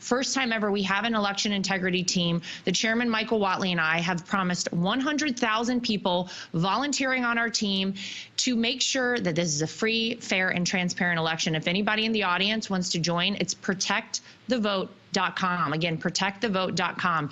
First time ever, we have an election integrity team. The chairman, Michael Whatley, and I have promised 100,000 people volunteering on our team to make sure that this is a free, fair, and transparent election. If anybody in the audience wants to join, it's protectthevote.com. Again, protectthevote.com.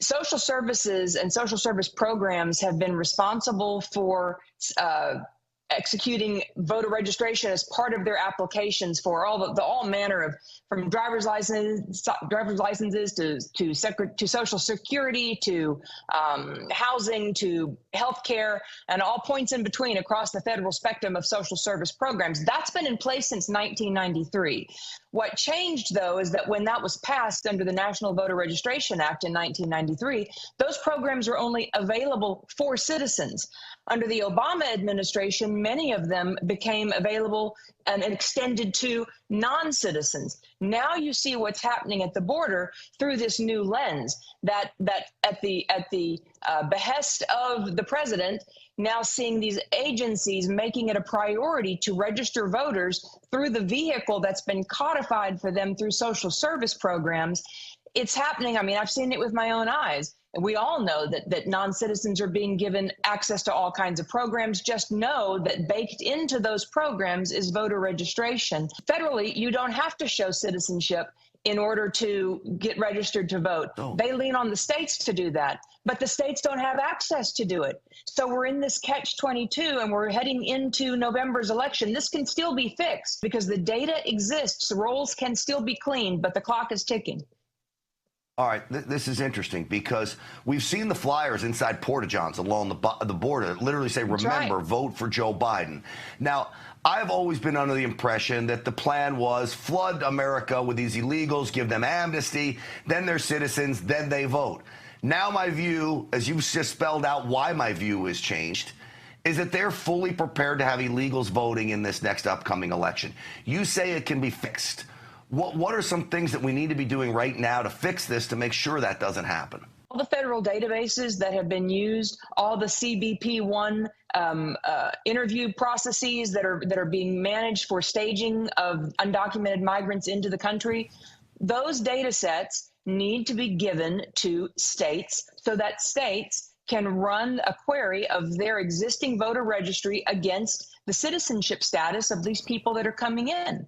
Social services and social service programs have been responsible for executing voter registration as part of their applications for all manner of, from driver's licenses to Social Security to housing to healthcare and all points in between across the federal spectrum of social service programs. That's been in place since 1993. What changed, though, is that when that was passed under the National Voter Registration Act in 1993, those programs were only available for citizens. Under the Obama administration, many of them became available and extended to non-citizens. Now you see what's happening at the border through this new lens, that at the behest of the president, now seeing these agencies making it a priority to register voters through the vehicle that's been codified for them through social service programs. It's happening. I mean, I've seen it with my own eyes. We all know that non-citizens are being given access to all kinds of programs. Just know that baked into those programs is voter registration. Federally, you don't have to show citizenship in order to get registered to vote. Oh. They lean on the states to do that, but the states don't have access to do it. So we're in this catch-22 and we're heading into November's election. This can still be fixed because the data exists. The rolls can still be cleaned, but the clock is ticking. All right, this is interesting because we've seen the flyers inside porta-johns along the border that literally say, remember, vote for Joe Biden. Now, I've always been under the impression that the plan was flood America with these illegals, give them amnesty, then they're citizens, then they vote. Now my view, as you've just spelled out why my view has changed, is that they're fully prepared to have illegals voting in this next upcoming election. You say it can be fixed. What are some things that we need to be doing right now to fix this to make sure that doesn't happen? All the federal databases that have been used, all the CBP1 interview processes that are being managed for staging of undocumented migrants into the country, those data sets need to be given to states so that states can run a query of their existing voter registry against the citizenship status of these people that are coming in.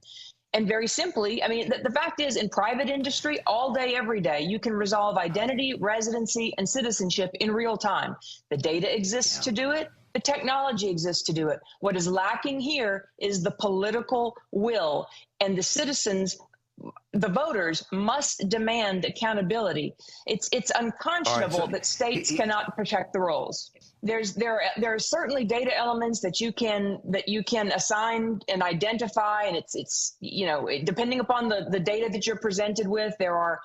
And very simply, I mean, the fact is, in private industry, all day, every day, you can resolve identity, residency, and citizenship in real time. The data exists to do it. The technology exists to do it. What is lacking here is the political will, and the citizens, the voters, must demand accountability. It's unconscionable that states cannot protect the rolls. There are certainly data elements that you can assign and identify, and it's you know, depending upon the data that you're presented with, there are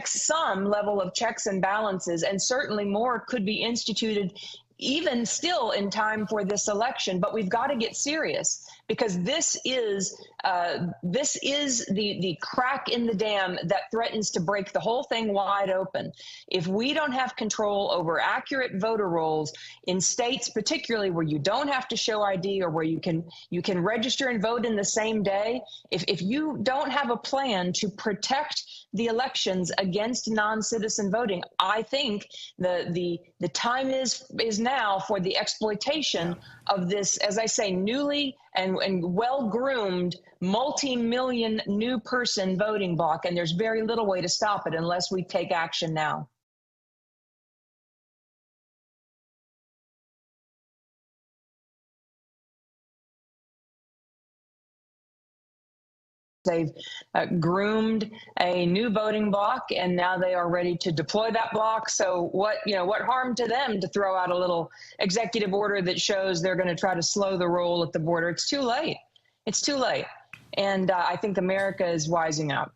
some level of checks and balances, and certainly more could be instituted even still in time for this election. But we've got to get serious, because this is the crack in the dam that threatens to break the whole thing wide open. If we don't have control over accurate voter rolls in states, particularly where you don't have to show ID or where you can register and vote in the same day, if you don't have a plan to protect the elections against non-citizen voting, I think the time is now for the exploitation of this, as I say, newly and well-groomed multi-million new person voting bloc, and there's very little way to stop it unless we take action now. They've groomed a new voting bloc, and now they are ready to deploy that bloc. So what harm to them to throw out a little executive order that shows they're going to try to slow the roll at the border? It's too late. It's too late. And I think America is wising up.